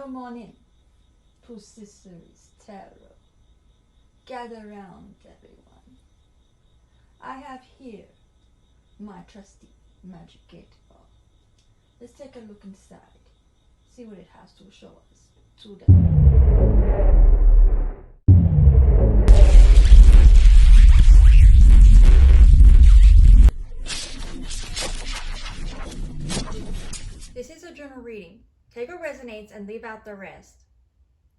Come on in to Sister's Tarot. Gather round, everyone. I have here my trusty magic 8-ball. Let's take a look inside, see what it has to show us today. This is a general reading. Take what resonates and leave out the rest.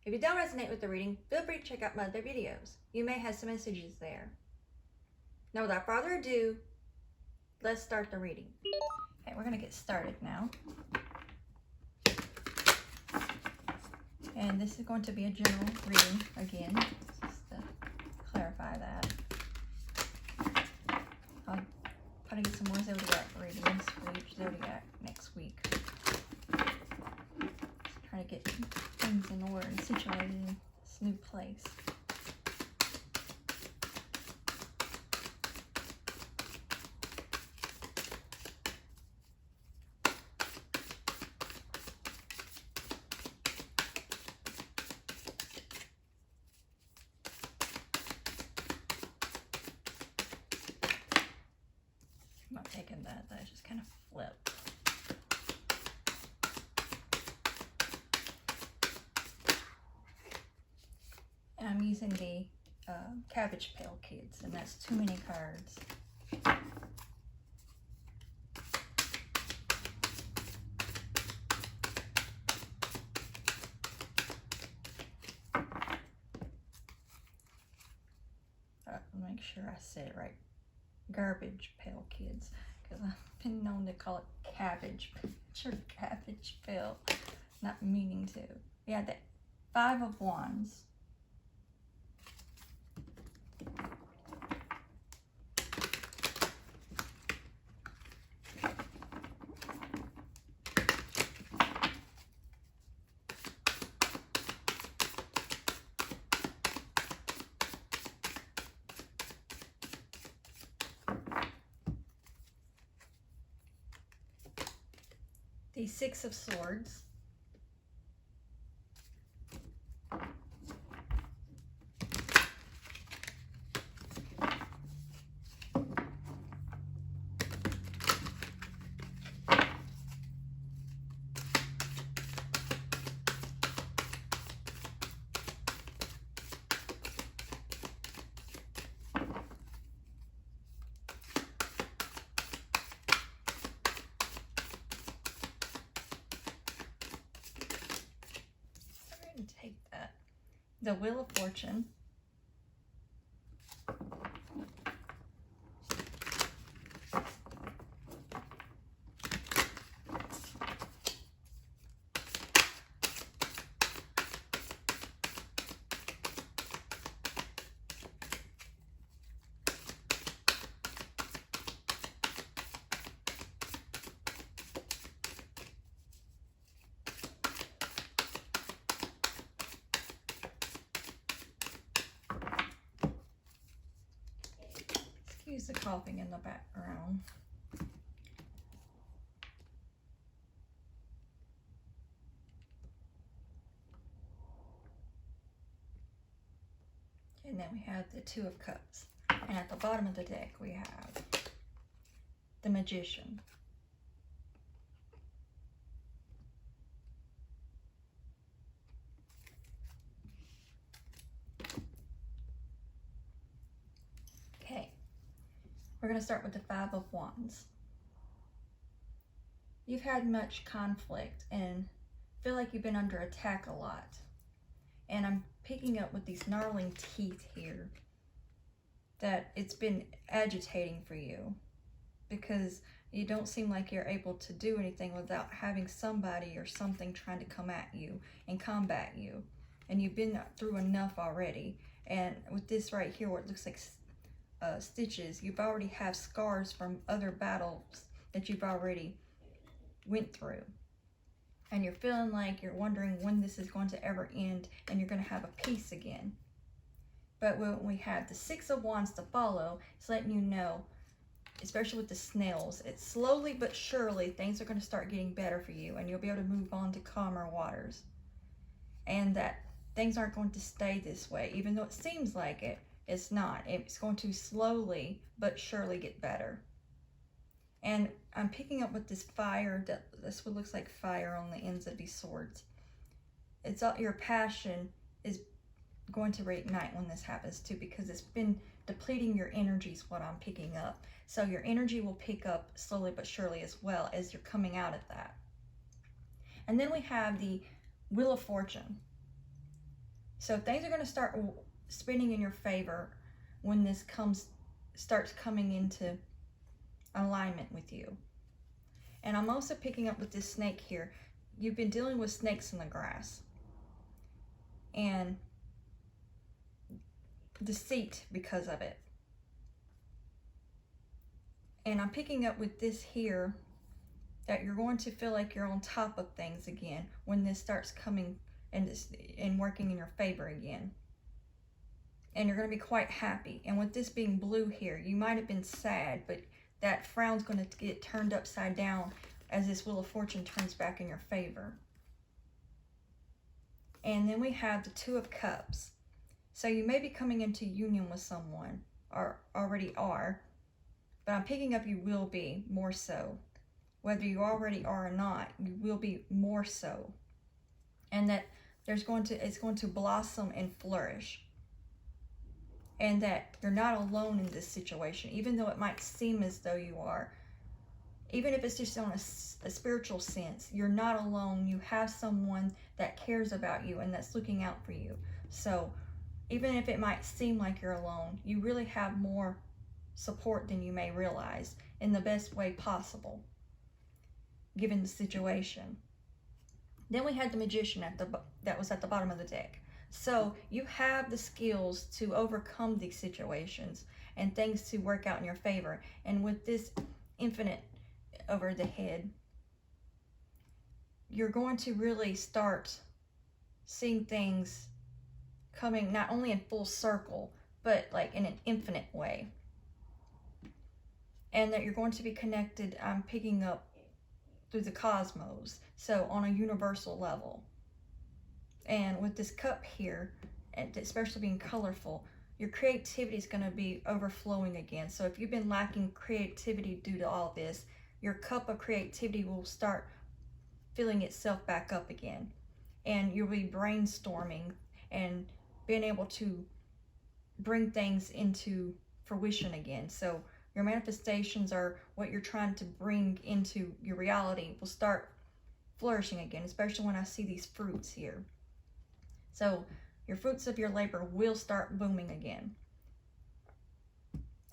If you don't resonate with the reading, feel free to check out my other videos. You may have some messages there. Now, without further ado, let's start the reading. Okay, we're going to get started now. And this is going to be a general reading again, just to clarify that. I'll try to get some more Zodiac readings for each Zodiac next week. Try to get things in order and situated in this new place. I'm not taking that just kind of flipped. And I'm using the Cabbage Pail Kids, and that's too many cards. Make sure I said it right. Garbage Pail Kids, because I've been known to call it cabbage or cabbage pail, not meaning to. Yeah, the 5 of Wands. The 6 of Swords. Take that. The Wheel of Fortune. Excuse the coughing in the background. And then we have the 2 of Cups. And at the bottom of the deck we have the Magician. Okay. We're going to start with the 5 of Wands. You've had much conflict and feel like you've been under attack a lot. And I'm picking up with these gnarling teeth here that it's been agitating for you because you don't seem like you're able to do anything without having somebody or something trying to come at you and combat you. And you've been through enough already. And with this right here, where it looks like stitches, you've already have scars from other battles that you've already went through, and you're feeling like you're wondering when this is going to ever end and you're going to have a peace again. But when we have the 6 of Wands to follow, it's letting you know, especially with the snails, it's slowly but surely things are going to start getting better for you and you'll be able to move on to calmer waters. and that things aren't going to stay this way. Even though it seems like it, it's not. It's going to slowly but surely get better. And I'm picking up with this fire, that's what looks like fire on the ends of these swords. It's all, your passion is going to reignite when this happens too, because it's been depleting your energy is what I'm picking up. So your energy will pick up slowly but surely as well as you're coming out of that. And then we have the Wheel of Fortune. So things are going to start spinning in your favor when this starts coming into alignment with you. And I'm also picking up with this snake here. You've been dealing with snakes in the grass and deceit because of it. And I'm picking up with this here that you're going to feel like you're on top of things again when this starts coming and working in your favor again. And you're going to be quite happy. And with this being blue here, you might have been sad, but that frown's going to get turned upside down as this Wheel of Fortune turns back in your favor. And then we have the Two of Cups. So you may be coming into union with someone, or already are, but I'm picking up you will be more so. Whether you already are or not, you will be more so. And that it's going to blossom and flourish. And that you're not alone in this situation, even though it might seem as though you are. Even if it's just on a spiritual sense, you're not alone. You have someone that cares about you and that's looking out for you. So even if it might seem like you're alone, you really have more support than you may realize in the best way possible, given the situation. Then we had the Magician that was at the bottom of the deck. So you have the skills to overcome these situations and things to work out in your favor. And with this Infinite over the head, you're going to really start seeing things coming not only in full circle, but like in an infinite way. And that you're going to be connected, I'm picking up, through the cosmos, so on a universal level. And with this cup here, and especially being colorful, your creativity is going to be overflowing again. So if you've been lacking creativity due to all this, your cup of creativity will start filling itself back up again. And you'll be brainstorming and being able to bring things into fruition again. So your manifestations are what you're trying to bring into your reality will start flourishing again, especially when I see these fruits here. So your fruits of your labor will start booming again.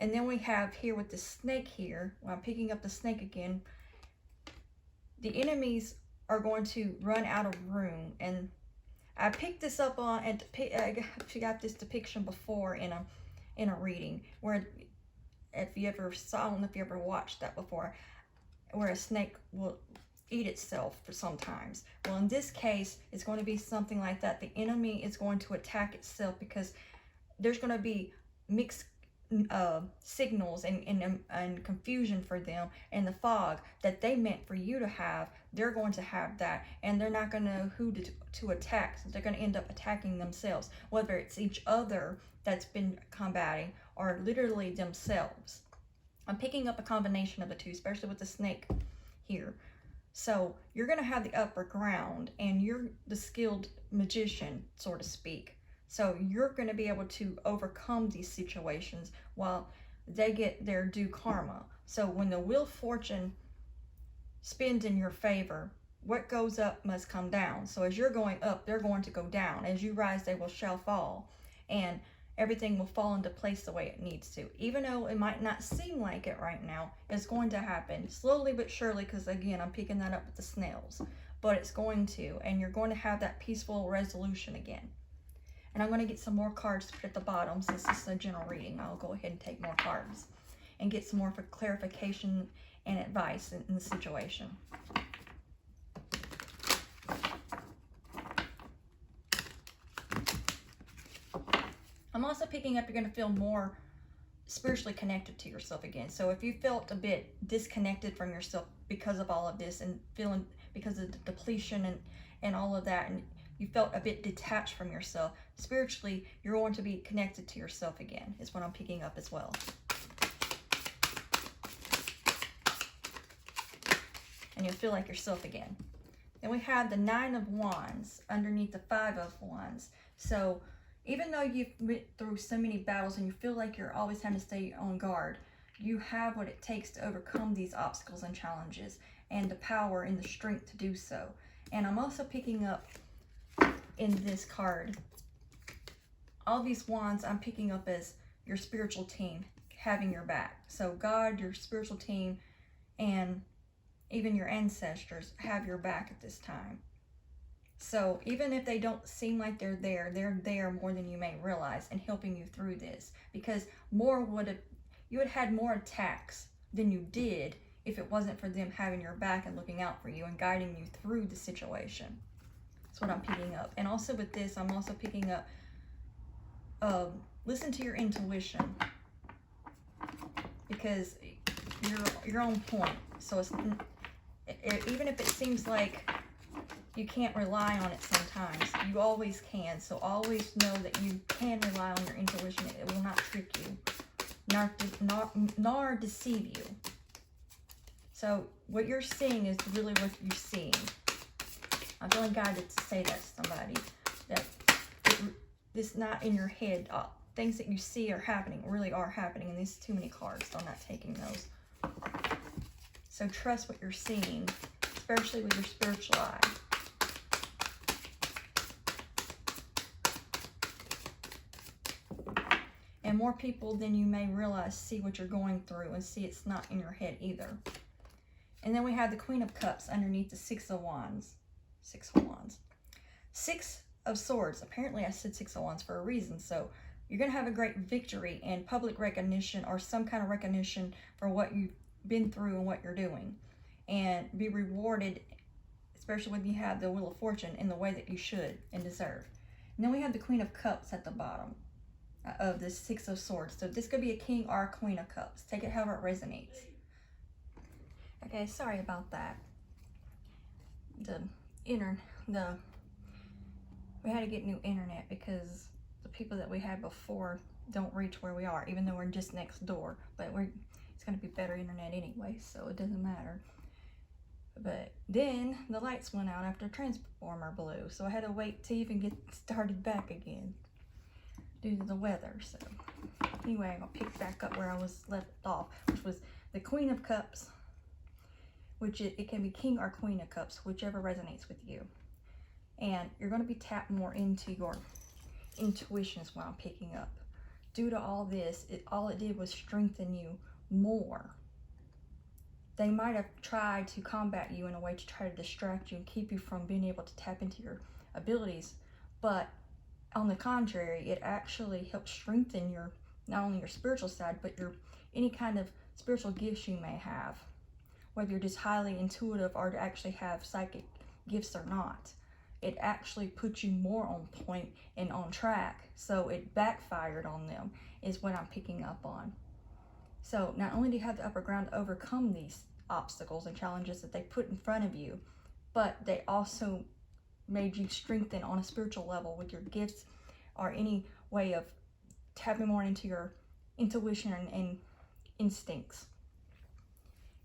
And then we have here with the snake here, when I'm picking up the snake again, the enemies are going to run out of room. And I picked this up on, and I got this depiction before in a reading, where if you ever saw, I don't know if you ever watched that before, where a snake will eat itself for sometimes. Well, in this case, it's going to be something like that. The enemy is going to attack itself because there's going to be mixed signals and confusion for them, and the fog that they meant for you to have, they're going to have that, and they're not going to know who to attack, so they're going to end up attacking themselves, whether it's each other that's been combating or literally themselves. I'm picking up a combination of the two, especially with the snake here. So you're going to have the upper ground, and you're the skilled magician, so to speak. So you're going to be able to overcome these situations while they get their due karma. So when the Wheel of Fortune spins in your favor, what goes up must come down. So as you're going up, they're going to go down. As you rise, they shall fall. And everything will fall into place the way it needs to. Even though it might not seem like it right now, it's going to happen slowly but surely, because again, I'm picking that up with the snails. But it's going to, and you're going to have that peaceful resolution again. And I'm going to get some more cards to put at the bottom, since this is a general reading. I'll go ahead and take more cards and get some more for clarification and advice in the situation. I'm also picking up you're going to feel more spiritually connected to yourself again. So if you felt a bit disconnected from yourself because of all of this, and feeling because of the depletion and all of that, and you felt a bit detached from yourself. Spiritually, you're going to be connected to yourself again, is what I'm picking up as well. And you'll feel like yourself again. Then we have the 9 of Wands underneath the 5 of Wands. So even though you've went through so many battles and you feel like you're always having to stay on guard, you have what it takes to overcome these obstacles and challenges, and the power and the strength to do so. And I'm also picking up in this card, all these wands I'm picking up as your spiritual team having your back. So God, your spiritual team, and even your ancestors have your back at this time. So even if they don't seem like they're there more than you may realize and helping you through this, because you would had more attacks than you did if it wasn't for them having your back and looking out for you and guiding you through the situation. That's what I'm picking up. And also with this, I'm also picking up, listen to your intuition, because you're on point. So it's, even if it seems like you can't rely on it sometimes, you always can. So always know that you can rely on your intuition. It will not trick you, nor deceive you. So what you're seeing is really what you're seeing. I'm feeling guided to say that to somebody, that this not in your head. Things that you see are happening, really are happening, and there's too many cards, so I'm not taking those. So trust what you're seeing, especially with your spiritual eye. And more people than you may realize see what you're going through and see it's not in your head either. And then we have the Queen of Cups underneath the 6 of Wands. 6 of Wands. 6 of Swords. Apparently I said 6 of Wands for a reason. So you're going to have a great victory and public recognition, or some kind of recognition for what you've been through and what you're doing. And be rewarded, especially when you have the Wheel of Fortune, in the way that you should and deserve. And then we have the Queen of Cups at the bottom of the 6 of Swords. So this could be a King or a Queen of Cups. Take it however it resonates. Okay, sorry about that. We had to get new internet because the people that we had before don't reach where we are, even though we're just next door. But it's going to be better internet anyway, so it doesn't matter. But then the lights went out after the transformer blew, so I had to wait to even get started back again due to the weather. So anyway, I'll pick back up where I was left off, which was the Queen of Cups, which it can be King or Queen of Cups, whichever resonates with you. And you're going to be tapped more into your intuition is what I'm picking up. Due to all this, all it did was strengthen you more. They might have tried to combat you in a way to try to distract you and keep you from being able to tap into your abilities, but on the contrary, it actually helps strengthen not only your spiritual side, but any kind of spiritual gifts you may have, whether you're just highly intuitive or to actually have psychic gifts or not. It actually puts you more on point and on track. So it backfired on them is what I'm picking up on. So not only do you have the upper ground to overcome these obstacles and challenges that they put in front of you, but they also made you strengthen on a spiritual level with your gifts or any way of tapping more into your intuition and instincts.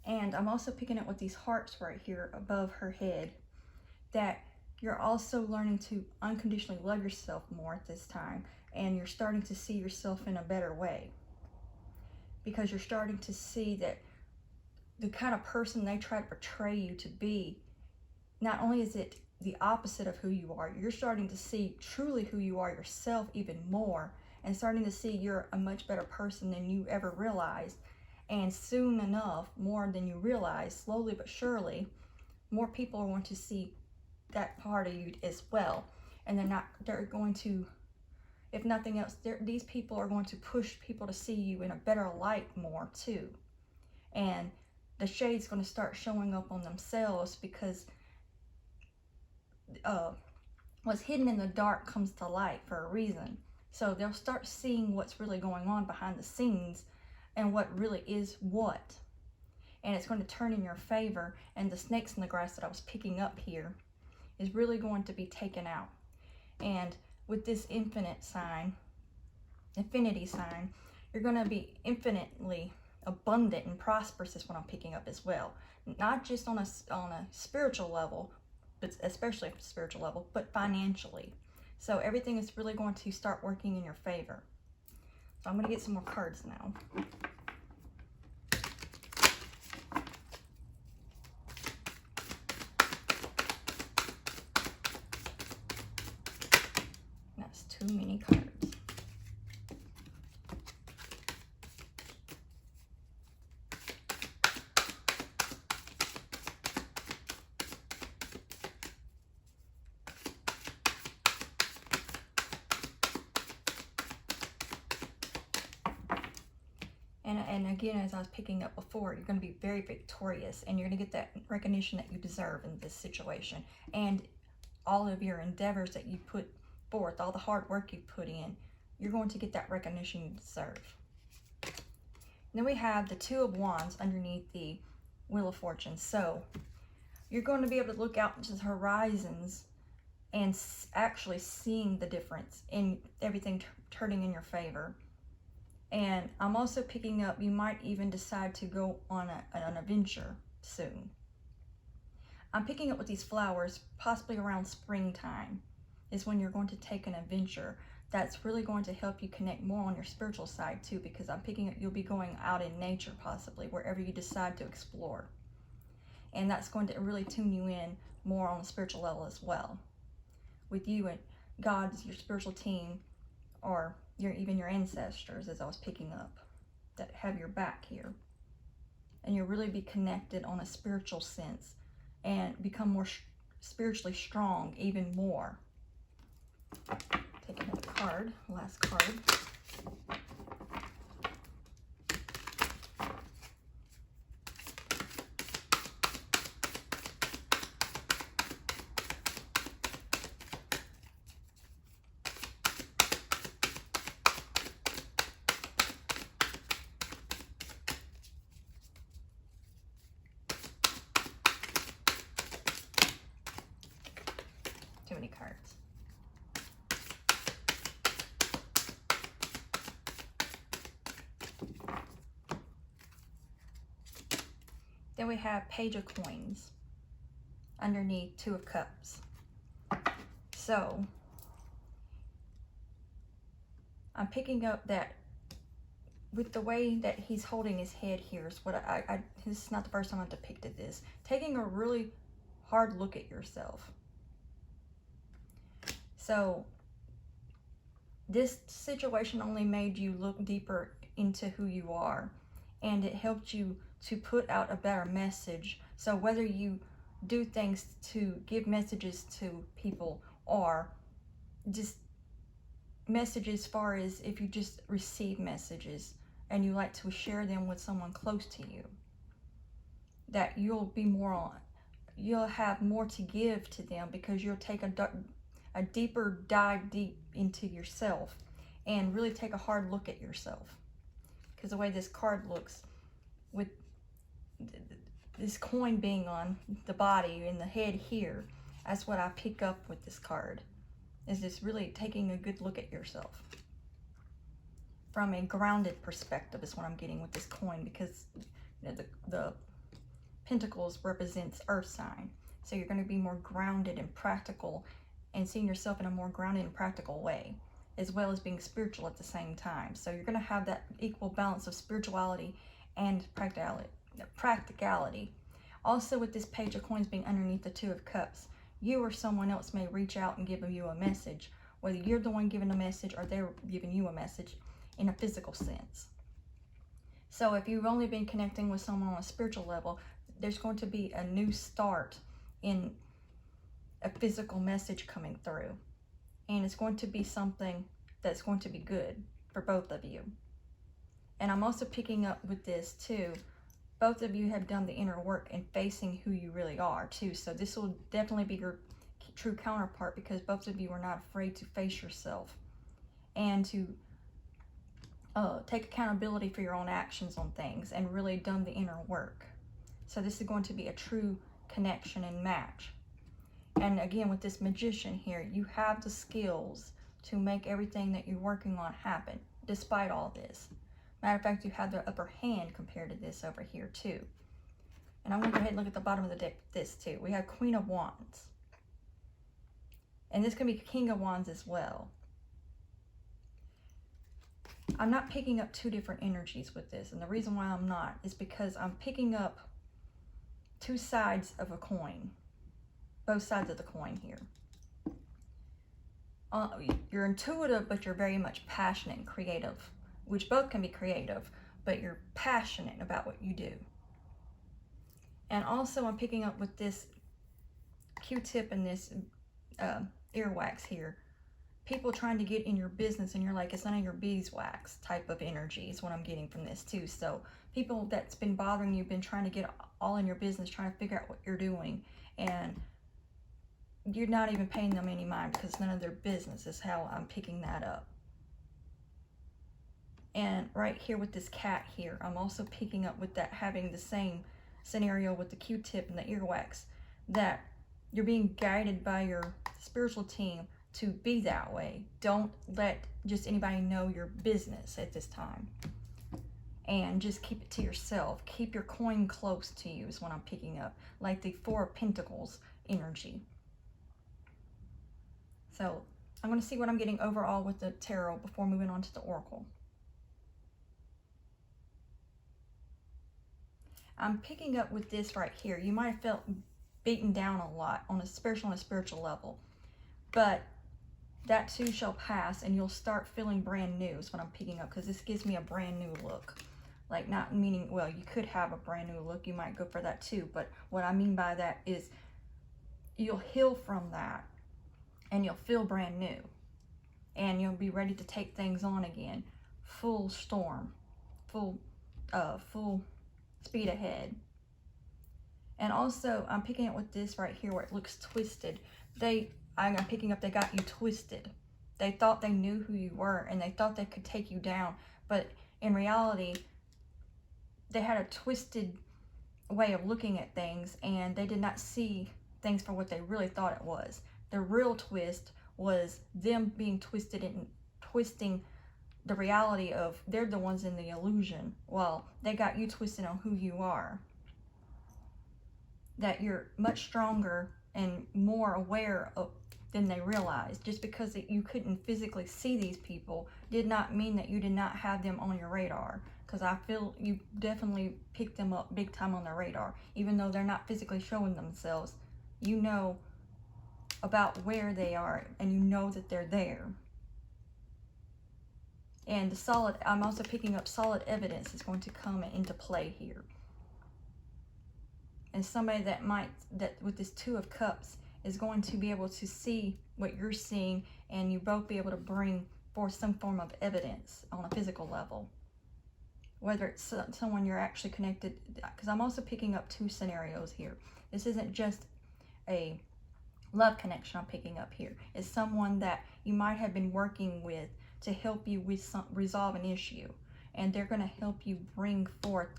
And I'm also picking up with these hearts right here above her head, that you're also learning to unconditionally love yourself more at this time, and you're starting to see yourself in a better way, because you're starting to see that the kind of person they try to portray you to be, not only is it the opposite of who you are, you're starting to see truly who you are yourself even more, and starting to see you're a much better person than you ever realized. And soon enough, more than you realize, slowly but surely, more people are going to see that part of you as well. And they're going to, if nothing else, these people are going to push people to see you in a better light more too. And the shade's going to start showing up on themselves, because what's hidden in the dark comes to light for a reason. So they'll start seeing what's really going on behind the scenes and what really is what. And it's going to turn in your favor, and the snakes in the grass that I was picking up here is really going to be taken out. And with this infinity sign, you're going to be infinitely abundant and prosperous is what I'm picking up as well. Not just on a spiritual level, but especially a spiritual level, but financially. So everything is really going to start working in your favor. So I'm going to get some more cards now. That's too many cards. And again, as I was picking up before, you're going to be very victorious, and you're going to get that recognition that you deserve in this situation. And all of your endeavors that you put forth, all the hard work you put in, you're going to get that recognition you deserve. And then we have the Two of Wands underneath the Wheel of Fortune. So you're going to be able to look out into the horizons and actually seeing the difference in everything turning in your favor. And I'm also picking up, you might even decide to go on an adventure soon. I'm picking up with these flowers, possibly around springtime, is when you're going to take an adventure. That's really going to help you connect more on your spiritual side too, because I'm picking up you'll be going out in nature possibly, wherever you decide to explore. And that's going to really tune you in more on a spiritual level as well. With you and God's, your spiritual team, or even your ancestors, as I was picking up, that have your back here. And you'll really be connected on a spiritual sense and become more spiritually strong even more. Take another card, last card. Too many cards. Then we have Page of Coins underneath Two of Cups. So I'm picking up that with the way that he's holding his head here is what this is not the first time I've depicted this. Taking a really hard look at yourself. So this situation only made you look deeper into who you are, and it helped you to put out a better message. So whether you do things to give messages to people, or just messages as far as if you just receive messages and you like to share them with someone close to you, that you'll have more to give to them, because you'll take a deeper dive deep into yourself and really take a hard look at yourself. Because the way this card looks, with this coin being on the body and the head here, that's what I pick up with this card, is just really taking a good look at yourself from a grounded perspective is what I'm getting with this coin, because you know, the Pentacles represents Earth sign. So you're going to be more grounded and practical, and seeing yourself in a more grounded and practical way, as well as being spiritual at the same time. So you're going to have that equal balance of spirituality and practicality. Also, with this Page of Coins being underneath the Two of Cups, you or someone else may reach out and give you a message, whether you're the one giving a message or they're giving you a message in a physical sense. So if you've only been connecting with someone on a spiritual level, there's going to be a new start in a physical message coming through, and it's going to be something that's going to be good for both of you. And I'm also picking up with this too, both of you have done the inner work in facing who you really are too. So this will definitely be your true counterpart, because both of you are not afraid to face yourself and to take accountability for your own actions on things, and really done the inner work. So this is going to be a true connection and match. And again, with this Magician here, you have the skills to make everything that you're working on happen, despite all this. Matter of fact, you have the upper hand compared to this over here too. And I'm going to go ahead and look at the bottom of the deck with this too. We have Queen of Wands. And this can be King of Wands as well. I'm not picking up two different energies with this. And the reason why I'm not is because I'm picking up two sides of a coin. Both sides of the coin here. You're intuitive, but you're very much passionate and creative, which both can be creative, but you're passionate about what you do. And also I'm picking up with this Q-tip and this earwax here. People trying to get in your business and you're like, it's none of your beeswax type of energy is what I'm getting from this too. So people that's been bothering you, been trying to get all in your business, trying to figure out what you're doing, and you're not even paying them any mind because it's none of their business is how I'm picking that up. And right here with this cat here, I'm also picking up with that, having the same scenario with the Q-tip and the earwax, that you're being guided by your spiritual team to be that way. Don't let just anybody know your business at this time. And just keep it to yourself. Keep your coin close to you is what I'm picking up. Like the Four of Pentacles energy. So I'm going to see what I'm getting overall with the tarot before moving on to the oracle. I'm picking up with this right here. You might have felt beaten down a lot on a spiritual level. But that too shall pass and you'll start feeling brand new is what I'm picking up, because this gives me a brand new look. Like, not meaning, well, you could have a brand new look. You might go for that too. But what I mean by that is you'll heal from that. And you'll feel brand new. And you'll be ready to take things on again. Full storm. Full speed ahead. And also, I'm picking up with this right here where it looks twisted. I'm picking up they got you twisted. They thought they knew who you were. And they thought they could take you down. But in reality, they had a twisted way of looking at things. And they did not see things for what they really thought it was. The real twist was them being twisted and twisting the reality of they're the ones in the illusion. Well, they got you twisted on who you are. That you're much stronger and more aware of than they realized. Just because you couldn't physically see these people did not mean that you did not have them on your radar. Because I feel you definitely picked them up big time on the radar. Even though they're not physically showing themselves, you know about where they are and you know that they're there. And I'm also picking up solid evidence is going to come into play here. And somebody that with this Two of Cups is going to be able to see what you're seeing, and you both be able to bring forth some form of evidence on a physical level. Whether it's someone you're actually connected, because I'm also picking up two scenarios here. This isn't just a love connection I'm picking up here. It's someone that you might have been working with to help you with resolve an issue, and they're going to help you bring forth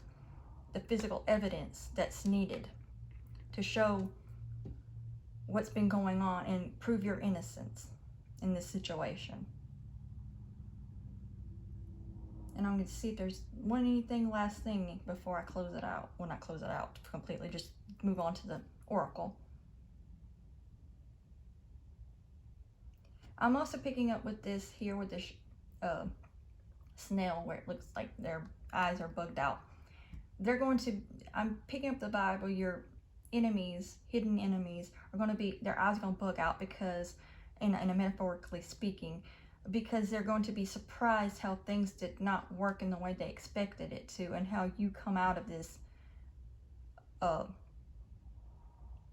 the physical evidence that's needed to show what's been going on and prove your innocence in this situation. And I'm going to see if there's last thing before I close it out. Well, not close it out completely, just move on to the oracle. I'm also picking up with this here with this snail where it looks like their eyes are bugged out. I'm picking up the Bible, your enemies, hidden enemies, are going to be, their eyes are going to bug out because, in a metaphorically speaking, because they're going to be surprised how things did not work in the way they expected it to, and how you come out of this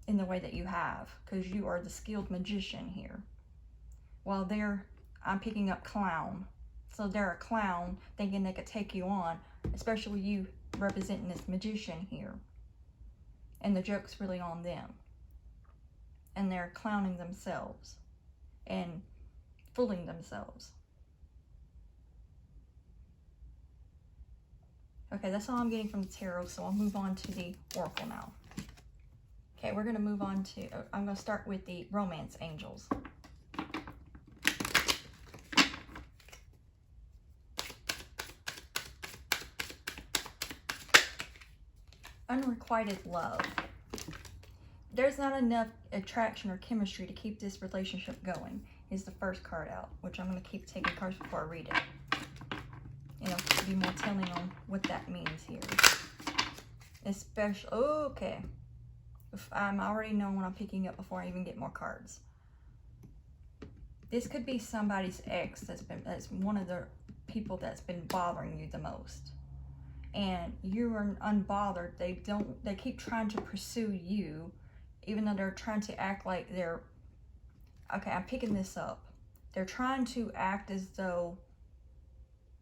in the way that you have, because you are the skilled magician here. While I'm picking up clown. So they're a clown thinking they could take you on, especially you representing this magician here. And the joke's really on them. And they're clowning themselves and fooling themselves. Okay, that's all I'm getting from the tarot, so I'll move on to the oracle now. Okay, we're going to move on to, I'm going to start with the romance angels. Unrequited love. There's not enough attraction or chemistry to keep this relationship going, is the first card out, which I'm going to keep taking cards before I read it. And I'll be more telling on what that means here. Especially, okay. I'm already knowing what I'm picking up before I even get more cards. This could be somebody's ex that's one of the people that's been bothering you the most. And you are unbothered. They keep trying to pursue you, even though they're trying to act like they're, okay, I'm picking this up. They're trying to act as though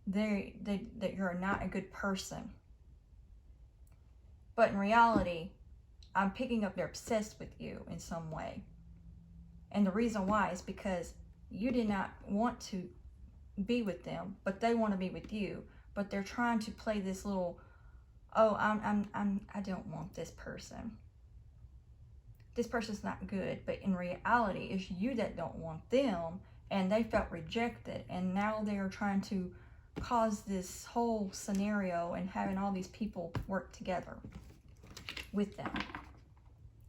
that you're not a good person. But in reality, I'm picking up they're obsessed with you in some way. And the reason why is because you did not want to be with them, but they want to be with you. But they're trying to play this little, oh, I don't want this person. This person's not good. But in reality, it's you that don't want them, and they felt rejected. And now they are trying to cause this whole scenario and having all these people work together with them.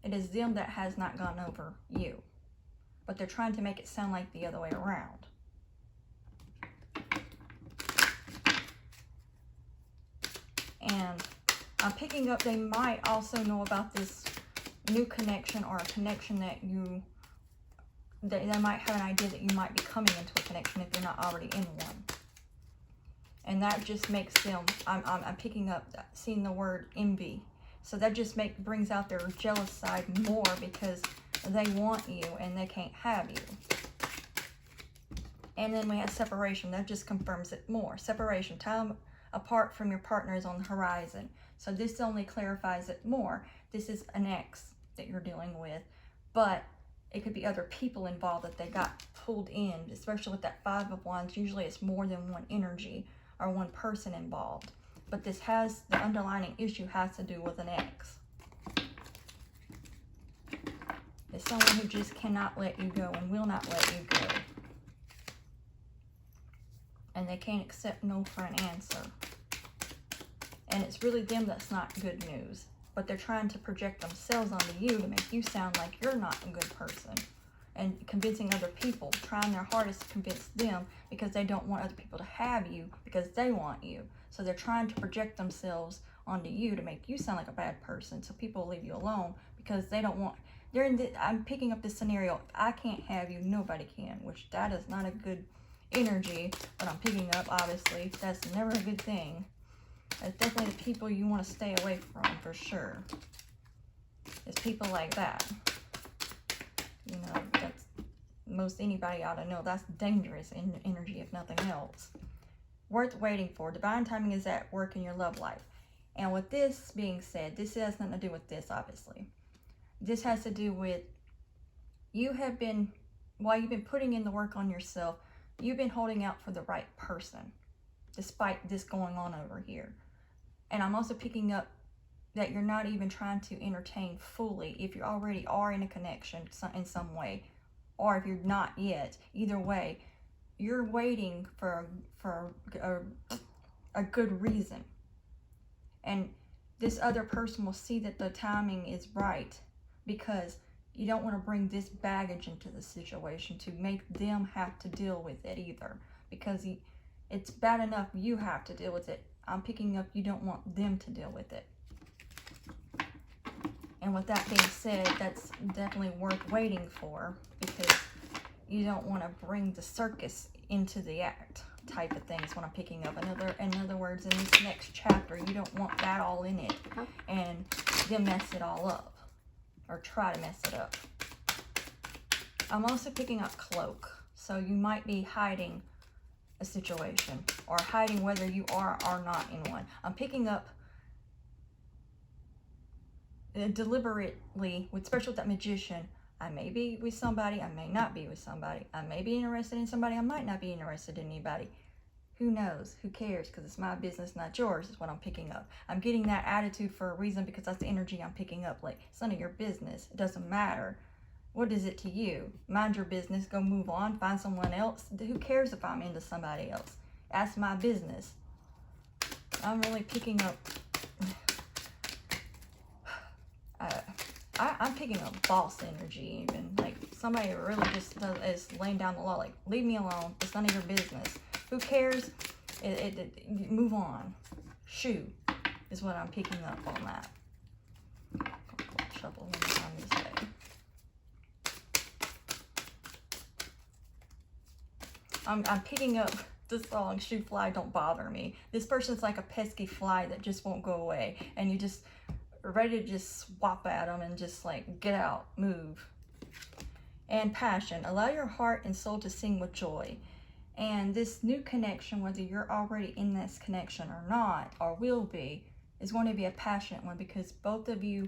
It is them that has not gone over you. But they're trying to make it sound like the other way around. And I'm picking up they might also know about this new connection, or a connection that they might have an idea that you might be coming into a connection if you're not already in one. And that just makes them, I'm picking up, seeing the word envy. So that just brings out their jealous side more, because they want you and they can't have you. And then we have separation. That just confirms it more. Separation, time apart from your partner is on the horizon. So this only clarifies it more. This is an ex that you're dealing with, but it could be other people involved that they got pulled in, especially with that Five of Wands. Usually it's more than one energy or one person involved. But this has, the underlying issue has to do with an ex. It's someone who just cannot let you go and will not let you go. And they can't accept no for an answer. And it's really them that's not good news. But they're trying to project themselves onto you to make you sound like you're not a good person. And convincing other people, trying their hardest to convince them, because they don't want other people to have you because they want you. So they're trying to project themselves onto you to make you sound like a bad person, so people will leave you alone because they don't want, I'm picking up this scenario, if I can't have you, nobody can, which that is not a good energy, but I'm picking up, obviously. That's never a good thing. That's definitely the people you want to stay away from, for sure. It's people like that. You know, that's, most anybody ought to know that's dangerous energy, if nothing else. Worth waiting for. Divine timing is at work in your love life. And with this being said, this has nothing to do with this, obviously. This has to do with, you have been, while you've been putting in the work on yourself, you've been holding out for the right person, despite this going on over here. And I'm also picking up that you're not even trying to entertain fully if you already are in a connection in some way, or if you're not yet. Either way, you're waiting for a good reason. And this other person will see that the timing is right, because you don't want to bring this baggage into the situation to make them have to deal with it either, because it's bad enough you have to deal with it. I'm picking up you don't want them to deal with it. And with that being said, that's definitely worth waiting for, because you don't want to bring the circus into the act type of things when I'm picking up. In other words, in this next chapter, you don't want that all in it and then mess it all up or try to mess it up. I'm also picking up cloak. So you might be hiding a situation or hiding whether you are or not in one. I'm picking up deliberately, especially with that magician. I may be with somebody, I may not be with somebody. I may be interested in somebody, I might not be interested in anybody. Who knows? Who cares? Because it's my business, not yours, is what I'm picking up. I'm getting that attitude for a reason, because that's the energy I'm picking up. Like, it's none of your business. It doesn't matter. What is it to you? Mind your business. Go move on. Find someone else. Who cares if I'm into somebody else? That's my business. I'm really picking up... I'm picking up boss energy, even. Like, somebody really just is laying down the law. Like, leave me alone. It's none of your business. Who cares? Move on. Shoo is what I'm picking up on that. Shuffle one time this way. I'm picking up this song, Shoo Fly Don't Bother Me. This person's like a pesky fly that just won't go away. And you just are ready to just swap at them and just like, get out, move. And passion. Allow your heart and soul to sing with joy. And this new connection, whether you're already in this connection or not, or will be, is going to be a passionate one, because both of you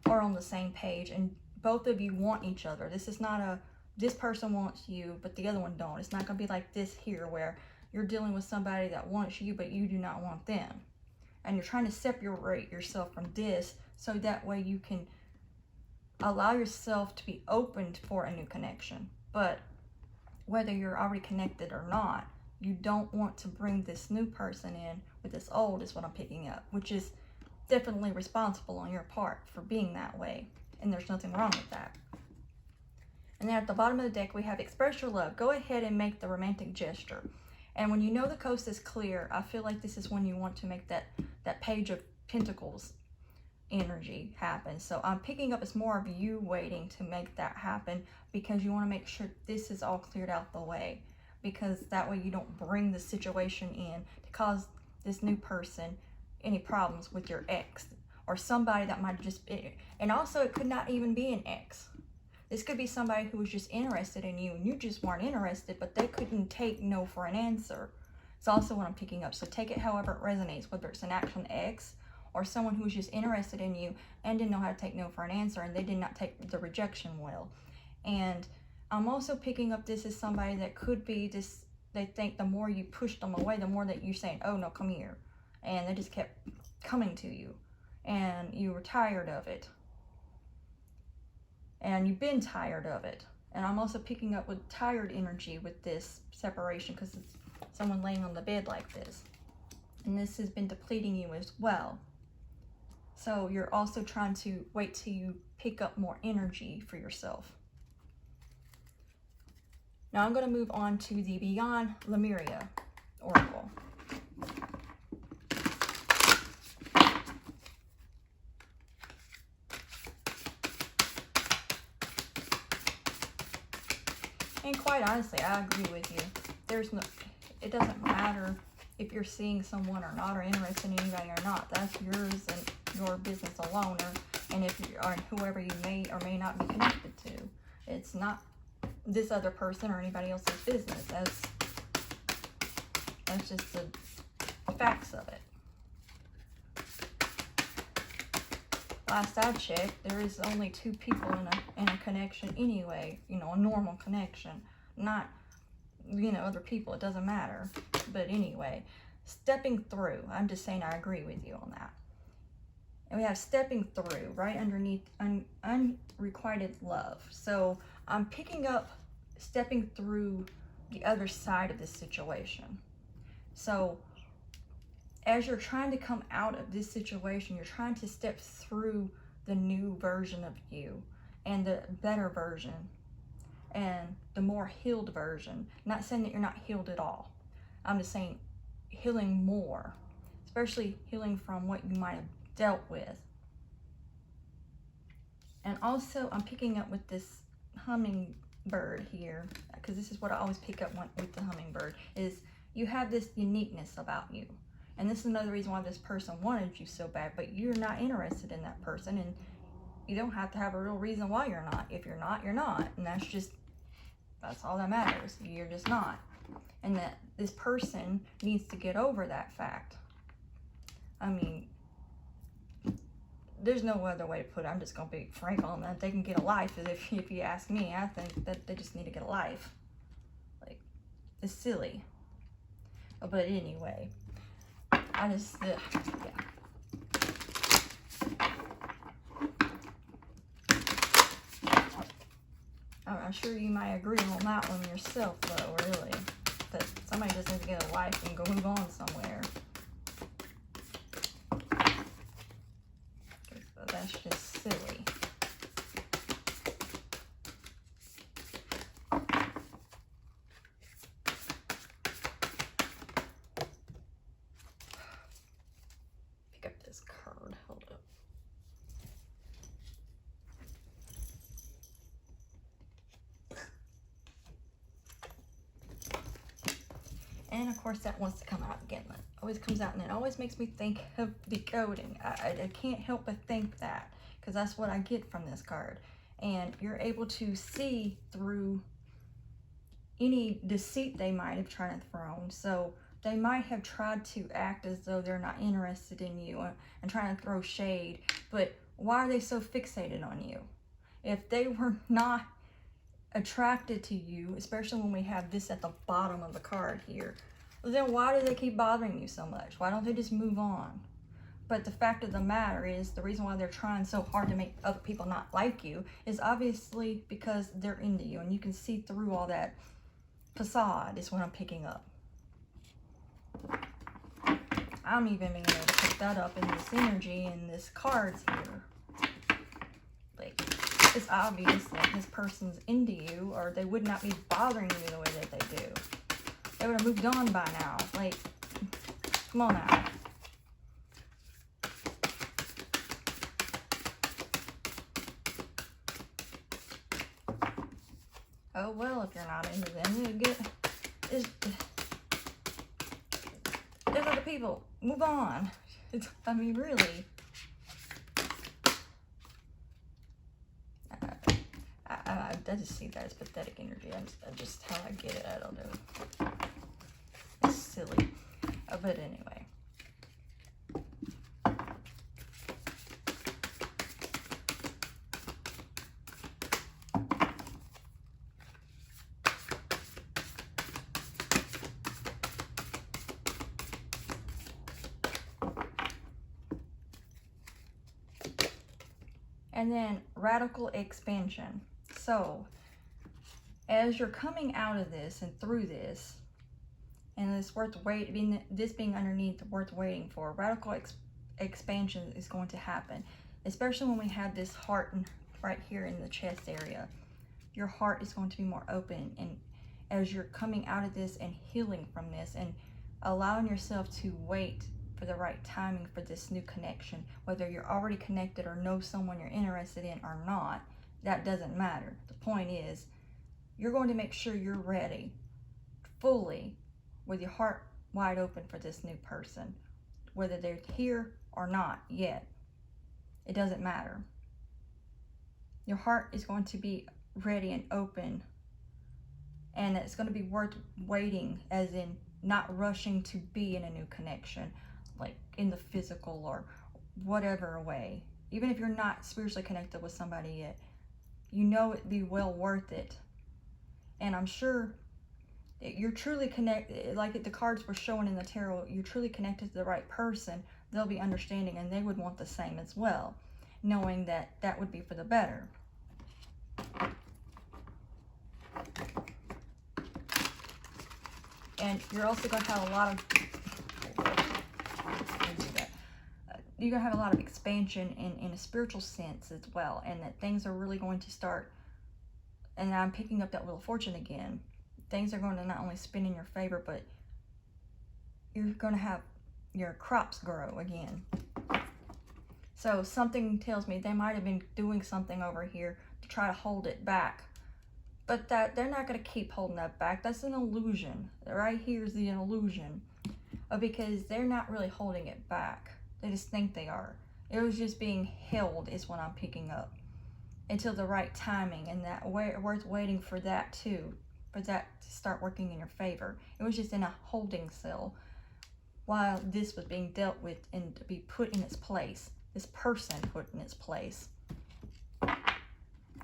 are on the same page and both of you want each other. This is not a, this person wants you, but the other one don't. It's not going to be like this here, where you're dealing with somebody that wants you, but you do not want them. And you're trying to separate yourself from this, so that way you can allow yourself to be opened for a new connection. But whether you're already connected or not, you don't want to bring this new person in with this old, is what I'm picking up, which is definitely responsible on your part for being that way. And there's nothing wrong with that. And then at the bottom of the deck, we have express your love. Go ahead and make the romantic gesture. And when you know the coast is clear, I feel like this is when you want to make that Page of Pentacles energy happen. So I'm picking up, it's more of you waiting to make that happen, because you want to make sure this is all cleared out the way, because that way you don't bring the situation in to cause this new person any problems with your ex, or somebody that might just be, and also it could not even be an ex. This could be somebody who was just interested in you and you just weren't interested, but they couldn't take no for an answer. It's also what I'm picking up. So take it however it resonates, whether it's an actual ex or someone who was just interested in you and didn't know how to take no for an answer, and they did not take the rejection well. And I'm also picking up, this is somebody that could be this, they think the more you push them away, the more that you're saying, oh no, come here. And they just kept coming to you and you were tired of it. And you've been tired of it. And I'm also picking up with tired energy with this separation, because it's someone laying on the bed like this. And this has been depleting you as well. So you're also trying to wait till you pick up more energy for yourself. Now I'm going to move on to the Beyond Lemuria Oracle. And quite honestly, I agree with you. There's no, it doesn't matter if you're seeing someone or not, or interested in anybody or not. That's yours and your business alone, and if you are whoever you may or may not be connected to. It's not this other person or anybody else's business. That's just the facts of it. Last I checked, there is only 2 people in a connection anyway. You know, a normal connection, not, you know, other people. It doesn't matter. But anyway, stepping through. I'm just saying I agree with you on that. And we have stepping through right underneath unrequited love. So I'm picking up stepping through the other side of this situation. So as you're trying to come out of this situation, you're trying to step through the new version of you and the better version and the more healed version. Not saying that you're not healed at all. I'm just saying healing more, especially healing from what you might have dealt with. And also I'm picking up with this hummingbird here, because this is what I always pick up with the hummingbird, is you have this uniqueness about you. And this is another reason why this person wanted you so bad, but you're not interested in that person, and you don't have to have a real reason why you're not. If you're not, you're not. And that's all that matters. You're just not. And that this person needs to get over that fact. I mean, there's no other way to put it. I'm just going to be frank on that. They can get a life. If you ask me, I think that they just need to get a life. Like, it's silly. But anyway, I just, yeah. I'm sure you might agree on that one yourself, though, really. That somebody just needs to get a life and go move on somewhere. That's just silly. Pick up this card. Hold up. And of course that wants to come out again. It always comes out, and it always makes me think of decoding. I can't help but think that, because that's what I get from this card. And you're able to see through any deceit they might have tried to throw. So they might have tried to act as though they're not interested in you and trying to throw shade. But why are they so fixated on you? If they were not attracted to you, especially when we have this at the bottom of the card here, then why do they keep bothering you so much? Why don't they just move on? But the fact of the matter is, the reason why they're trying so hard to make other people not like you is obviously because they're into you, and you can see through all that facade is what I'm picking up. I'm even being able to pick that up in this energy and this cards here. Like, it's obvious that this person's into you, or they would not be bothering you the way that they do. They would have moved on by now. Like, come on now. Oh, well, if you're not into them, you get... There's other people. Move on. I mean, really. I just see that as pathetic energy. I just how I get it. I don't know. It's silly. But anyway. And then radical expansion. So, as you're coming out of this and through this, and it's worth waiting, this being underneath worth waiting for, radical expansion is going to happen. Especially when we have this heart right here in the chest area. Your heart is going to be more open, and as you're coming out of this and healing from this and allowing yourself to wait for the right timing for this new connection, whether you're already connected or know someone you're interested in or not, that doesn't matter. The point is, you're going to make sure you're ready fully with your heart wide open for this new person, whether they're here or not yet. It doesn't matter. Your heart is going to be ready and open, and it's going to be worth waiting, as in not rushing to be in a new connection, like in the physical or whatever way. Even if you're not spiritually connected with somebody yet, you know it'd be well worth it. And I'm sure you're truly connected, like the cards were showing in the tarot, you're truly connected to the right person. They'll be understanding, and they would want the same as well, knowing that that would be for the better. And you're also going to have a lot of, you're going to have a lot of expansion in a spiritual sense as well, and that things are really going to start, and I'm picking up that Wheel of Fortune again. Things are going to not only spin in your favor, but you're going to have your crops grow again. So something tells me they might have been doing something over here to try to hold it back, but that they're not going to keep holding that back. That's an illusion. Right here is the illusion, because they're not really holding it back. They just think they are. It was just being held is what I'm picking up until the right timing, and that worth waiting for that too, for that to start working in your favor. It was just in a holding cell while this was being dealt with and to be put in its place. This person put in its place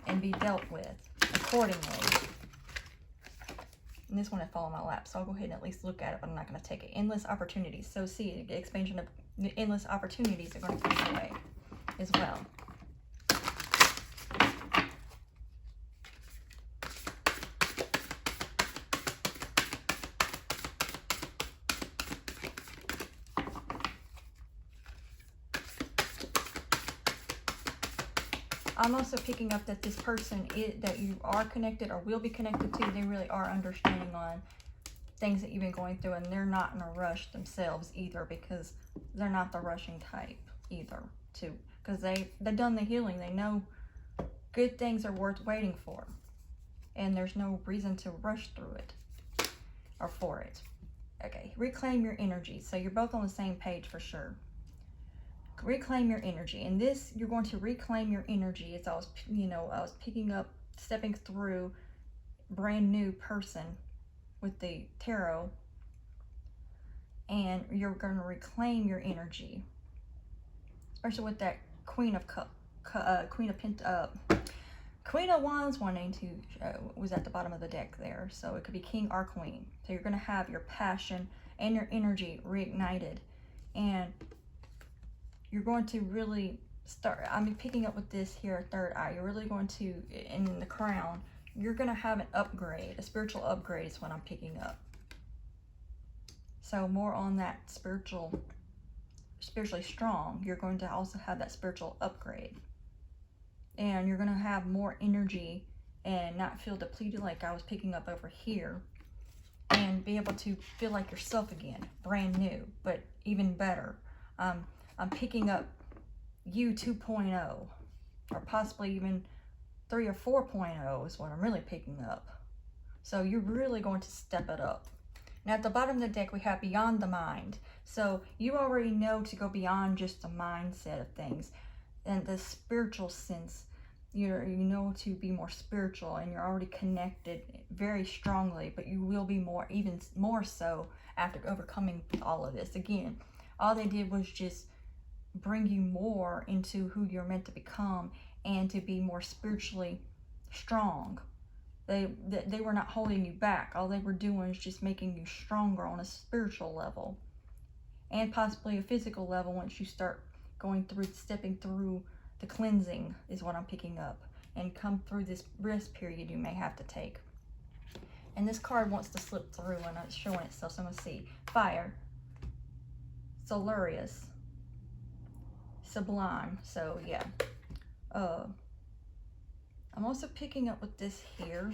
and be dealt with accordingly. And this one had fallen in my lap, so I'll go ahead and at least look at it, but I'm not going to take it. Endless opportunities. So see, the expansion of the endless opportunities are going to come your way as well. I'm also picking up that this person that you are connected or will be connected to, they really are understanding on things that you've been going through, and they're not in a rush themselves either, because they're not the rushing type either, too. Because they've done the healing. They know good things are worth waiting for, and there's no reason to rush through it or for it. Okay, reclaim your energy. So you're both on the same page for sure. Reclaim your energy. And this, you're going to reclaim your energy. As I was, I was picking up, stepping through brand new person with the tarot, and you're going to reclaim your energy, especially with that Queen of Wands wanting to was at the bottom of the deck there. So it could be King or Queen. So you're going to have your passion and your energy reignited, and you're going to really start, I'm picking up with this here, third eye. You're really going to, in the crown, you're going to have an upgrade, a spiritual upgrade is what I'm picking up. So more on that spiritually strong, you're going to also have that spiritual upgrade. And you're going to have more energy and not feel depleted like I was picking up over here. And be able to feel like yourself again, brand new, but even better. I'm picking up you 2.0, or possibly even 3 or 4.0 is what I'm really picking up. So you're really going to step it up. Now at the bottom of the deck, we have beyond the mind. So you already know to go beyond just the mindset of things and the spiritual sense. You know to be more spiritual, and you're already connected very strongly, but you will be more, even more so after overcoming all of this. Again, all they did was just bring you more into who you're meant to become and to be more spiritually strong. They were not holding you back. All they were doing is just making you stronger on a spiritual level, and possibly a physical level once you start stepping through the cleansing is what I'm picking up, and come through this rest period you may have to take. And this card wants to slip through and it's showing itself, so I'm going to see. Fire, Solarius, Sublime. So yeah, I'm also picking up with this here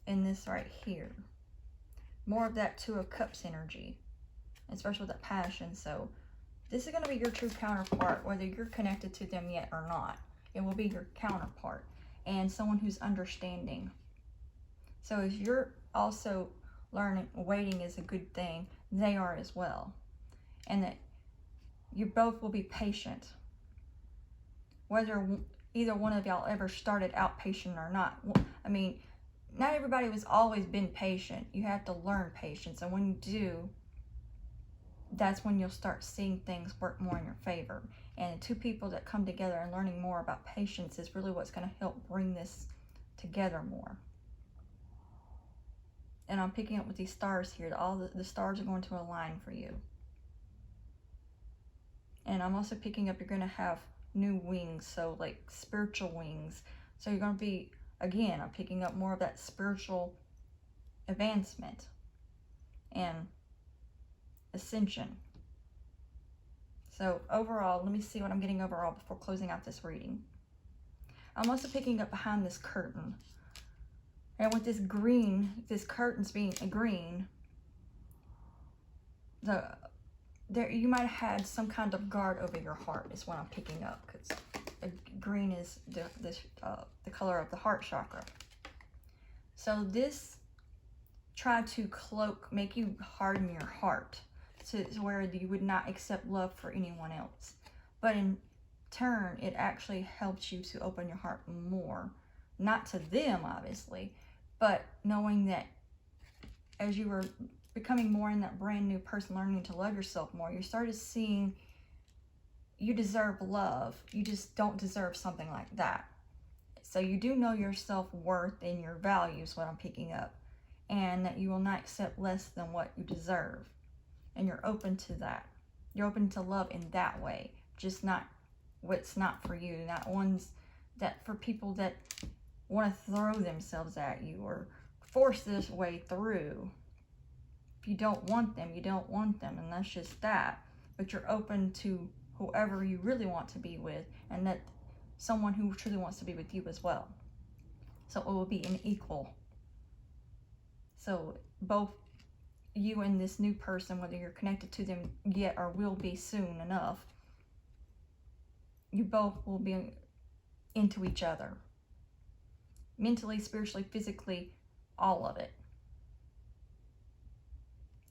and this right here, more of that Two of Cups energy, especially with that passion. So this is going to be your true counterpart, whether you're connected to them yet or not. It will be your counterpart, and someone who's understanding. So if you're also learning waiting is a good thing, they are as well, and that you both will be patient, whether either one of y'all ever started out patient or not. I mean, not everybody has always been patient. You have to learn patience, and when you do, that's when you'll start seeing things work more in your favor. And two people that come together and learning more about patience is really what's going to help bring this together more. And I'm picking up with these stars here. All the stars are going to align for you. And I'm also picking up you're going to have new wings, so like spiritual wings. So you're going to be, again, I'm picking up more of that spiritual advancement and ascension. So overall, let me see what I'm getting overall before closing out this reading. I'm also picking up behind this curtain. And with this green, this curtains being a green, you might have had some kind of guard over your heart is what I'm picking up, because green is the color of the heart chakra. So this tried to make you harden your heart to where you would not accept love for anyone else. But in turn, it actually helped you to open your heart more. Not to them, obviously, but knowing that as you were becoming more in that brand new person, learning to love yourself more, you started seeing you deserve love. You just don't deserve something like that. So you do know your self-worth and your values, what I'm picking up, and that you will not accept less than what you deserve. And you're open to that. You're open to love in that way, just not what's not for you, not ones that for people that want to throw themselves at you or force this way through. If you don't want them, you don't want them, and that's just that. But you're open to whoever you really want to be with, and that someone who truly wants to be with you as well. So it will be an equal. So both you and this new person, whether you're connected to them yet or will be soon enough, you both will be into each other. Mentally, spiritually, physically, all of it.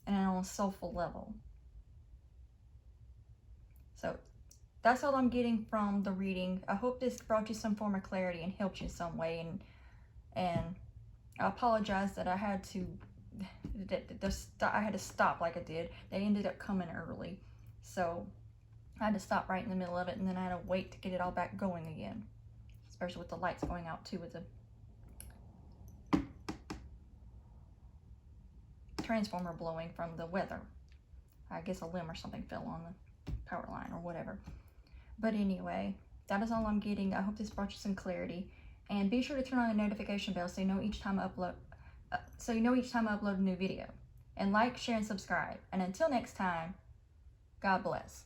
And on a soulful level. So that's all I'm getting from the reading. I hope this brought you some form of clarity and helped you in some way. And I apologize that I had to stop like I did. They ended up coming early, so I had to stop right in the middle of it, and then I had to wait to get it all back going again, especially with the lights going out too, with the transformer blowing from the weather. I guess a limb or something fell on the power line or whatever. But anyway, that is all I'm getting. I hope this brought you some clarity, and be sure to turn on the notification bell so you know each time I upload a new video. And like, share, and subscribe. And until next time, God bless.